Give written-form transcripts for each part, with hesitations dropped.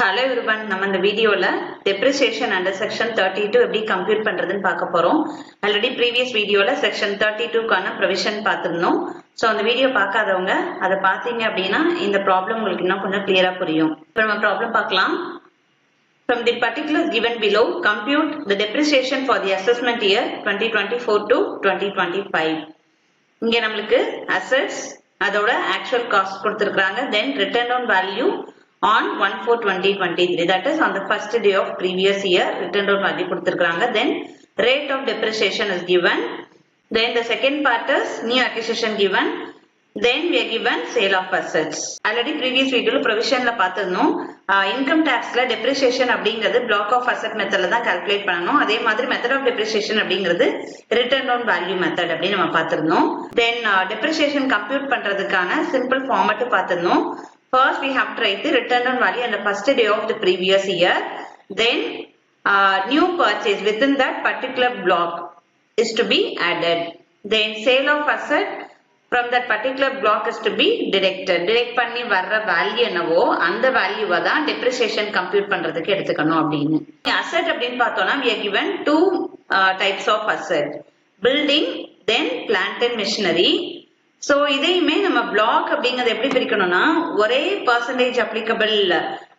Hello everyone, நம்ம இந்த வீடியோல depreciation under section 32 எப்படி கம்ப்யூட் பண்றதுன்னு பார்க்க போறோம். ஆல்ரெடி previous வீடியோல section 32 கான provision பார்த்திருந்தோம். சோ அந்த வீடியோ பார்க்காதவங்க அதை பார்த்தீங்க அப்படின்னா இந்த ப்ராப்ளம் உங்களுக்கு இன்னும் கொஞ்சம் கிளியரா புரியும். இப்போ நம்ம ப்ராப்ளம் பார்க்கலாம். From the particulars given below, compute the depreciation for the assessment year 2024 to 2025. இங்க நம்மளுக்கு assets அதோட actual cost கொடுத்திருக்காங்க, then return on value on 1/4/2023, that is on the first day of previous year return on value கொடுத்திருக்காங்க, then rate of depreciation is given, then the second part is new acquisition given, then we are given sale of assets. Already previous video provision la பார்த்திருந்தோம். income taxல depreciation அப்படிங்கிறது block of asset methodல தான் calculate பண்ணனும். அதே மாதிரி method of depreciation அப்படிங்கிறது return on value method அப்படி நம்ம பார்த்திருந்தோம். then depreciation compute பண்றதுக்கான simple format பார்த்திருந்தோம். First we have to write the return on value on the first day of the previous year, then new purchase within that particular block is to be added, then sale of asset from that particular block is to be deducted. Direct பண்ணி வர்ற value என்னவோ அந்த வேல்யூவை தான் depreciation compute பண்றதுக்கு எடுத்துக்கணும் அப்படின்னு. asset அப்படின்னு பார்த்தோம்னா we are given two types of asset, building then plant and machinery. So இதையுமே நம்ம block அப்படிங்கறது எப்படி பிரிக்கணும்னா ஒரே percentage applicable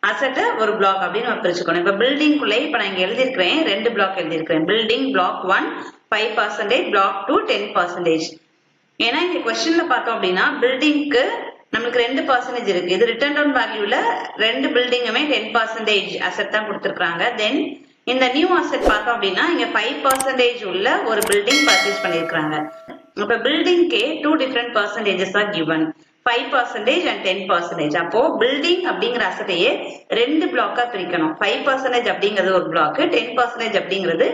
asset ஒரு block அப்படின்னு நம்ம பிரிச்சுக்கணும். இப்ப building குள்ள இப்ப நான் இங்க எழுதி இருக்கேன், ரெண்டு block எழுதி இருக்கேன். building block 1 5%, block 2 10%. ஏன்னா இந்த क्वेश्चनல பார்த்தோம் அப்படின்னா பில்டிங்க்கு நமக்கு 2% இருக்கு. இது ரிட்டர்ன் டவுன் வேல்யூல ரெண்டு பில்டிங்குமே 10% அசெட் தான் கொடுத்திருக்காங்க. தென் இந்த நியூ அசெட் பார்த்தோம் அப்படின்னா இங்க 5% உள்ள ஒரு பில்டிங் பர்ச்சேஸ் பண்ணிருக்காங்க. அப்ப பில்டிங்க்கே 2 different percentages are given, 5% and 10%. அப்போ பில்டிங் அப்படிங்கிற அசெட்டையே ரெண்டு பிளாக்கா பிரிக்கணும். 5% அப்படிங்கிறது ஒரு பிளாக், 10% அப்படிங்கிறது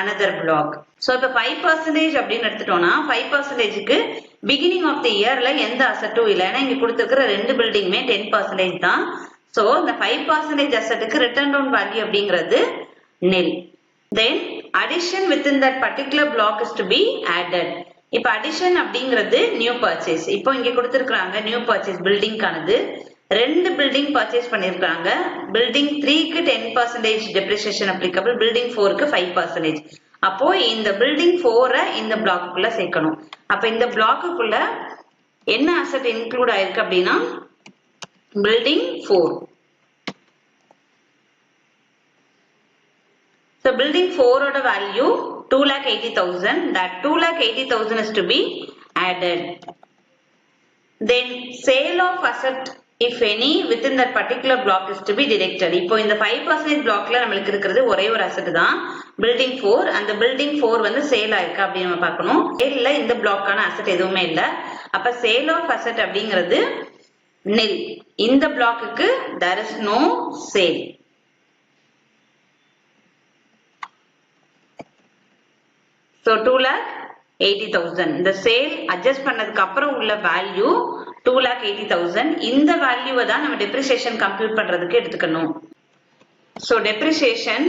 another block. சோ இப்ப 5% அப்படின்னு எடுத்துட்டோம்னா 5%க்கு பிகினிங் ஆஃப் தி இயர்ல எந்த அசெட்டும் இல்ல. ஏன்னா இங்க கொடுத்திருக்கிற ரெண்டு பில்டிங்குமே 10% தான். சோ இந்த 5% அசெட்டுக்கு ரிட்டர்ன் டவுன் வேல்யூ அப்படிங்கிறது nil. Then addition within that particular block is to be added. இப்ப அடிஷன் அப்படிங்கிறது நியூ பர்ச்சேஸ். இப்போ இங்க கொடுத்திருக்காங்க நியூ பர்ச்சேஸ் பில்டிங்கானது ரெண்டு பில்டிங் பர்ச்சேஸ் பண்ணிருக்காங்க. பில்டிங் 3க்கு 10% depreciation applicable, பில்டிங் 4க்கு 5%. அப்போ இந்த பில்டிங் 4 இந்த பிளாக்குள்ள சேர்க்கணும். அப்ப இந்த பிளாக்குள்ள என்ன அசெட் இன்க்ளூட் ஆயிருக்கு அப்படின்னா building 4. So building 4 oda value 2,80,000, that 2,80,000 is to be added. Then sale of asset if any within that particular block is to be deducted. இப்போ இந்த 5% blockல நமக்கு இருக்குது ஒரே ஒரு asset தான் building 4. அந்த building 4 வந்து சேல் ஆயிருக்கு அப்படி நம்ம பார்க்கணும். சேல்ல இந்த பிளாக்கான asset எதுவுமே இல்ல. அப்ப sale of asset அப்படிங்கிறது nil. இந்த பிளாக்குக்கு there is no sale. So 2,80,000. இந்த சேல் அட்ஜஸ்ட் பண்ணதுக்கு அப்புறம் உள்ள வேல்யூ 2,80,000. இந்த வேல்யூவை தான் நம்ம டெப்ரிசியேஷன் கம்ப்யூட் பண்றதுக்கு எடுத்துக்கணும். So depreciation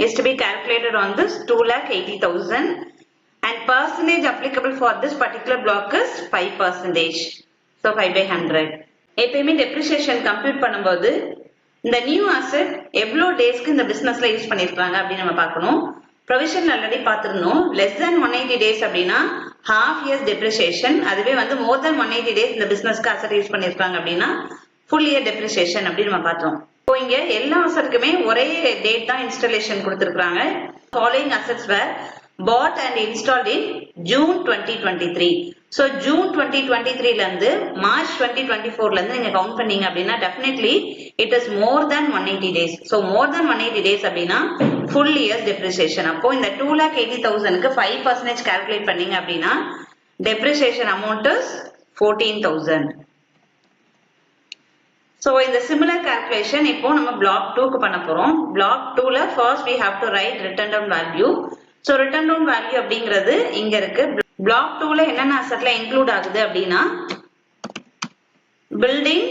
is to be calculated on this 2,80,000 and percentage applicable for this particular block is 5%. So 5/100. எப்பயுமே டெப்ரிசியேஷன் கம்ப்யூட் பண்ணும்போது இந்த நியூ அசெட் எவ்வளவு டேஸ்க்கு இந்த பிசினஸ்ல யூஸ் பண்ணிருக்காங்க அப்படின்னு நம்ம பார்க்கணும். provision already பார்த்திருந்தோம். less than 180 days அப்படின்னா half years depreciation. அதுவே வந்து more than 180 days இந்த பிசினஸ்க்கு asset யூஸ் பண்ணிருக்காங்க அப்படின்னா full year depreciation அப்படி நம்ம பார்த்தோம். இப்போ இங்க எல்லா அசெட்க்குமே ஒரே டேட் தான் இன்ஸ்டாலேஷன் கொடுத்திருக்காங்க. following assets were bought and installed in June 2023. So June 2023 ல இருந்து March 2024 ல இருந்து நீங்க கவுண்ட் பண்ணீங்க அப்படின்னா definitely it is more than 180 days. So more than 180 days அப்படின்னா full years depreciation. அப்போ இந்த 2,80,000க்கு 5% calculate பண்ணீங்க அப்படின்னா depreciation amount is 14,000. So in the similar calculation இப்போ நம்ம block 2க்கு பண்ண போறோம். block 2ல first we have to write return down value. So return down value அப்படிங்கிறது இங்க இருக்கு. block 2ல என்னென்ன அசெட்ல இன்க்ளூட் ஆகுது அப்படின்னா building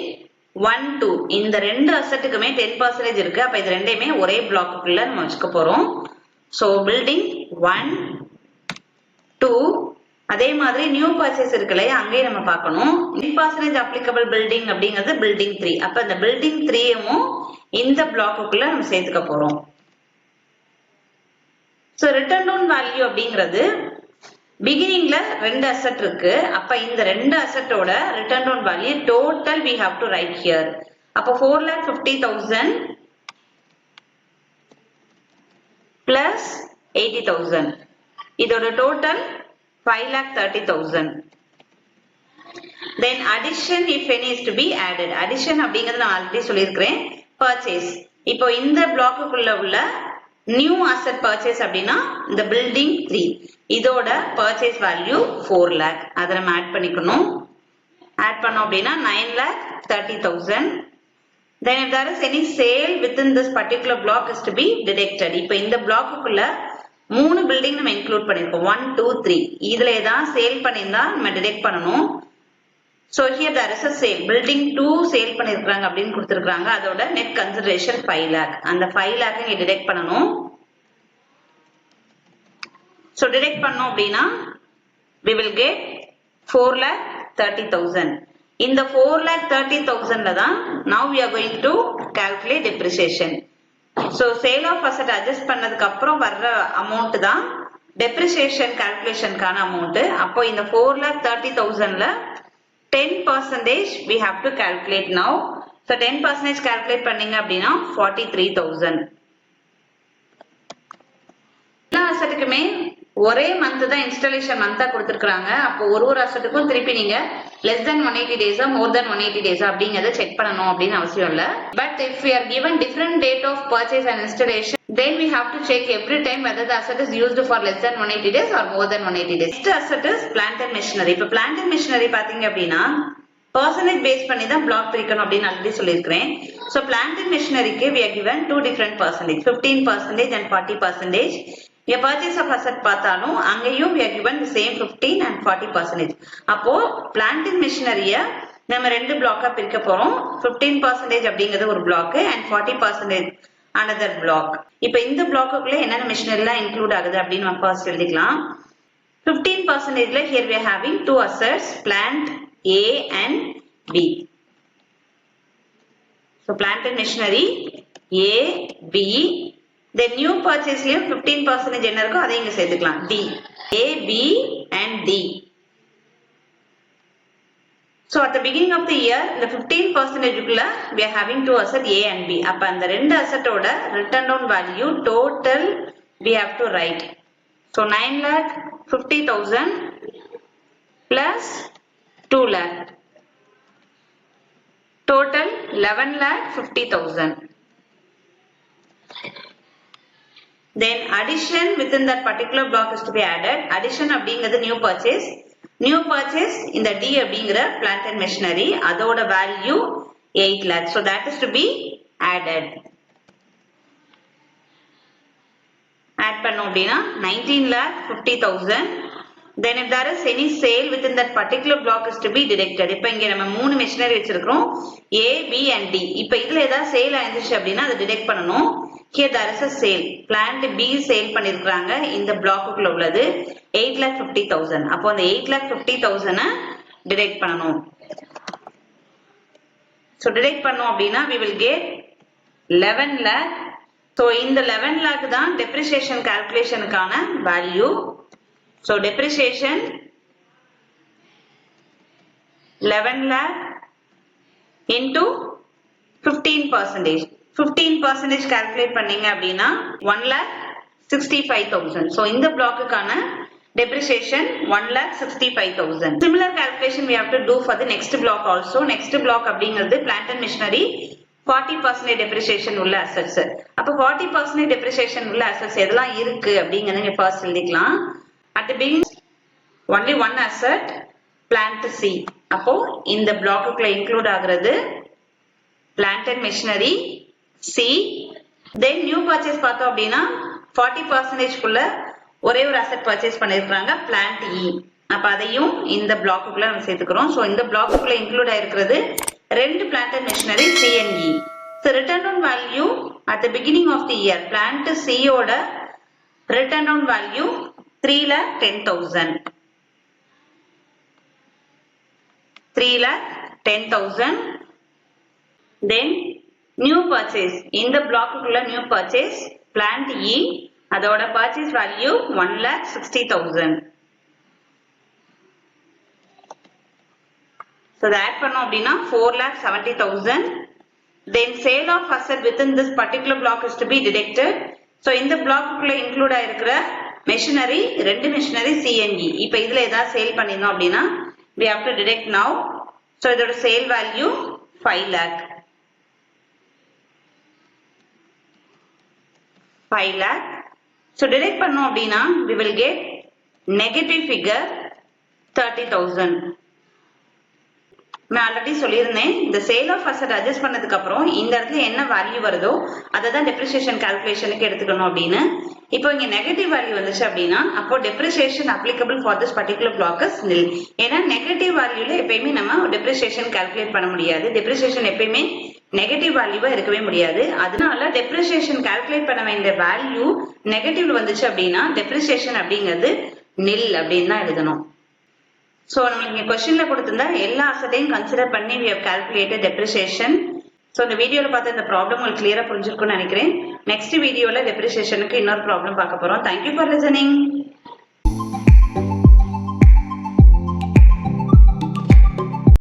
1 2 இந்த ரெண்டு அசெட்டுக்குமே 10% இருக்கு. அப்ப இது ரெண்டையுமே ஒரே பிளாக்குக்குள்ள நம்ம வச்சுக்க போறோம். சோ பில்டிங் 1 2 அதே மாதிரி நியூ பர்ச்சேஸ் இருக்குல்ல, அங்கேயும் நம்ம பார்க்கணும். 10% applicable building அப்படிங்கிறது building 3. அப்ப இந்த building 3யும் இந்த பிளாக்குக்குள்ள நம்ம சேர்த்துக்க போறோம். சோ ரிட்டர்ன் டவுன் வேல்யூ அப்படிங்கிறது பிகினிங்ல 2 அசெட் இருக்கு. அப்ப இந்த 2 அசெட்டோட written down value total we have to write here. அப்ப 4,50,000 plus 80,000. இதோட total 5,30,000. Then addition if any is to be added. Addition அப்படிங்கிறது நான் ஆல்ரெடி சொல்லியிருக்கிறேன். Purchase. இப்போ இந்த பிளாக்குக்குள்ள உள்ள நியூ அசெட் பர்ச்சேஸ் அப்படின்னா இந்த பில்டிங் 3 இதோட பர்ச்சேஸ் வேல்யூ 4 lakh. அதை நம்ம ஆட் பண்ணிக்கணும். ஆட் பண்ணோம் அப்படின்னா 9,30,000. Then if there is any sale within this particular block is to be deducted. இப்போ இந்த பிளாக்குக்குள்ள 3 பில்டிங் நம்ம இன்க்ளூட் பண்ணிருக்கோம். 1, 2, 3. இதுல ஏதாவது சேல் பண்ணியிருந்தா நம்ம டிடெக்ட் பண்ணணும். So here there is a sale. Building 2 sale பண்ணிருக்காங்க அப்படின்னு கொடுத்திருக்காங்க. அதோட net consideration 5 lakh. அந்த 5 lakh நீ டிடெக்ட் பண்ணணும். So டிடெக்ட் பண்ணோம் அப்படின்னா we will get 4,30,000. இந்த 4,30,000ல தான் now we are going to calculate depreciation. So sale of asset adjust பண்ணதுக்கு அப்புறம் வர்ற அமௌண்ட் தான் depreciation calculationக்கான அமௌண்ட். அப்போ இந்த 4,30,000ல 10% we have to calculate now. So 10% calculate பண்ணீங்க அப்படின்னா 43,000. எல்லா அசெட்டுக்குமே ஒரே மந்த் தான் இன்ஸ்டாலேஷன் மந்தா கொடுத்திருக்காங்க. அப்போ ஒரு அசெட்டுக்கும் திருப்பி நீங்க less than 180 days more than 180 days அப்படிங்கறத செக் பண்ணனும் அப்படினு அவசியம் இல்ல. But if we are given different date of purchase and installation, then we have to check every time whether the asset is used for less than 180 days or more than 180 days. Next asset is plant and machinery. இப்போ plant and machinery பாத்தீங்க அப்படினா percentage base பண்ணி தான் black பிரிக்கணும் அப்படினு already சொல்லிருக்கேன். So plant and machineryக்கு we are given two different percentage, 15% and 40%. A purchase of asset பார்த்தாலும் அங்கேயும் we are given the same 15 and 40%. அப்போ plant and machinery நம்ம ரெண்டு பிளாக்கா பிரிக்க போறோம். 15% அப்படிங்கிறது ஒரு பிளாக் and 40% another block. இப்போ இந்த பிளாக்குக்குள்ள என்னென்ன மெஷினரிலாம் இன்க்ளூட் ஆகுது அப்படின்னு நம்ம ஃபர்ஸ்ட் எழுதிக்கலாம். 15%ல here we are having two assets, plant A and B. So plant and machinery A, B. The new purchase 15% என்ன இருக்கோ அதை இங்க சேர்த்துக்கலாம். D, A, B and D. So at the beginning of the year, the 15% குள்ள we are having two assets A and B. அப்ப அந்த ரெண்டு அசெட்டோட return down value total we have to write. So 9,50,000 plus 2 lakh. Total 11,50,000. Then addition within that particular block is to be added. Addition அப்படிங்கிறது new purchase. New purchase in the D அப்படிங்கிற plant and machinery அதோட value 8 lakh. So that is to be added. Add பண்ணோம் அப்படின்னா 19,50,000. Then if there is any sale within that particular block is to be deducted. இப்போ இங்க நம்ம மூணு machinery வச்சிருக்கோம் A, B and D. இப்போ இதுல ஏதாவது சேல் ஆயிருந்துச்சு அப்படின்னா அதை டிடெக்ட் பண்ணணும். Here there is a sale. Plant B sale பண்ணிருக்காங்க. இந்த பிளாக்குக்குள்ள உள்ளது 8,50,000. அப்போ அந்த 8,50,000 டிடெக்ட் பண்ணணும். So டிடெக்ட் பண்ணோம் அப்படின்னா we will get 11 lakh. So இந்த 11 lakh தான் depreciation calculationக்கான value. So depreciation 11 lakh into 15%. 15% calculate பண்ணீங்க அப்படின்னா 1,65,000. So இந்த பிளாக்குக்கான depreciation 1,65,000. Similar calculation we have to do for the next block also. Next block அப்படிங்கிறது plant and machinery 40% depreciation உள்ள assets. அப்ப 40% depreciation உள்ள assets எதெல்லாம் இருக்கு அப்படிங்கறத நீங்க first எழுதிக்கலாம். At the beginning only one asset, plant C. அப்போ இந்த பிளாக்குக்குள்ள இன்க்ளூட் ஆகுறது plant and machinery C. Then new purchase பார்த்தோம் அப்படின்னா 40% குள்ள ஒரே ஒரு asset purchase பண்ணிருக்காங்க plant E. அப்ப அதையும் இந்த பிளாக்குக்குள்ள நம்ம சேர்த்துக்கிறோம். So இந்த பிளாக்குக்குள்ள இன்க்ளூட் ஆயிருக்கிறது ரெண்டு plant and machinery C and E. So return on value at the beginning of the year, plant C ஓட return on value 3,10,000. 3,10,000. Then new purchase. In the block new purchase plant E, அதோட purchase value 1,60,000. So that add பண்ணோம் அப்படின்னா 4,70,000. Then sale of asset within this particular block is to be deducted. So இந்த block include ஆயிருக்கிற machinery, ரெண்டு machinery CNE. இப்ப இதுல ஏதாவது sale பண்ணினோம் அப்படின்னா we have to deduct now. So இதோட sale value 5 lakh. 5 lakh. So deduct பண்ணோம் அப்படின்னா we will get negative figure 30,000. நான் ஆல்ரெடி சொல்லியிருந்தேன் இந்த சேல் ஆஃப் அசெட் அட்ஜஸ்ட் பண்ணதுக்கு அப்புறம் இந்த இடத்துல என்ன வேல்யூ வருதோ அதை தான் டெப்ரிசியேஷன் கால்குலேஷனுக்கு எடுத்துக்கணும் அப்படின்னு. இப்போ இங்க நெகட்டிவ் வேல்யூ வந்துச்சு அப்படின்னா அப்போ depreciation applicable for this particular block is nil. ஏன்னா நெகட்டிவ் வேல்யூல எப்பயுமே நம்ம டெப்ரிசியேஷன் கால்குலேட் பண்ண முடியாது. டெப்ரிசியேஷன் எப்பயுமே நெகட்டிவ் வேல்யூவா இருக்கவே முடியாது. அதனால டெப்ரிசியேஷன் கால்குலேட் பண்ண வேண்டிய வேல்யூ நெகட்டிவ்ல வந்துச்சு அப்படின்னா டெப்ரிசியேஷன் அப்படிங்கிறது நில் அப்படின்னு தான் எழுதணும். So நம்மளுக்கு क्वेश्चनல கொடுத்திருந்தா எல்லா அசெட்டையும் கன்சிடர் பண்ணி we have calculated depreciation. So இந்த வீடியோல பார்த்த இந்த ப்ராப்ளம் உங்களுக்கு கிளியரா புரிஞ்சிருக்கும்னு நினைக்கிறேன். நெக்ஸ்ட் வீடியோல டெப்ரிசியேஷனுக்கு இன்னொரு ப்ராப்ளம் பார்க்க போறோம். Thank you for listening.